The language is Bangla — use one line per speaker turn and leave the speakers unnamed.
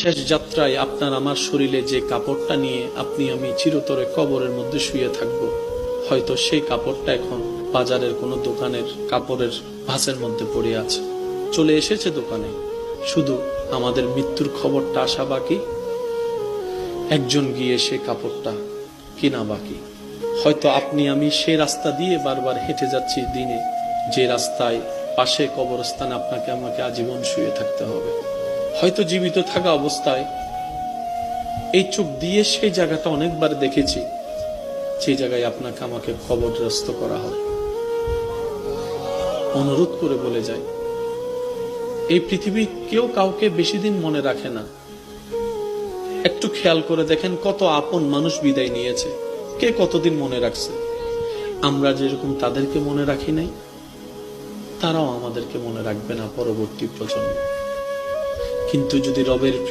শেষ যাত্রায় আপনার আমার শরীরে যে কাপড়টা নিয়ে আপনি আমি চিরতরে কবরের মধ্যে শুয়ে থাকব, হয়তো সেই কাপড়টা এখন বাজারের কোনো দোকানের কাপড়ের ভাঁজের মধ্যে পড়ে আছে, চলে এসেছে দোকানে, শুধু আমাদের মৃত্যুর খবরটা আসা বাকি, একজন গিয়ে সে কাপড়টা কিনা বাকি। হয়তো আপনি আমি সেই রাস্তা দিয়ে বারবার হেঁটে যাচ্ছি দিনে, যে রাস্তায় পাশে কবরস্থানে আপনাকে আমাকে আজীবন শুয়ে থাকতে হবে। হয়তো জীবিত থাকা অবস্থায় এই চোখ দিয়ে সেই জায়গাটা অনেকবার দেখেছি, যে জায়গায় আপনাকে আমাকে কবরগ্রস্ত করা হয়। অনুরোধ করে বলে যায়, এই পৃথিবী কেউ কাউকে বেশি দিন মনে রাখে না। একটু খেয়াল করে দেখেন কত আপন মানুষ বিদায় নিয়েছে, কে কতদিন মনে রাখছে। আমরা যেরকম তাদেরকে মনে রাখি নাই, তারাও আমাদেরকে মনে রাখবে না পরবর্তী প্রজন্ম। কিন্তু যদি রবের প্রিয়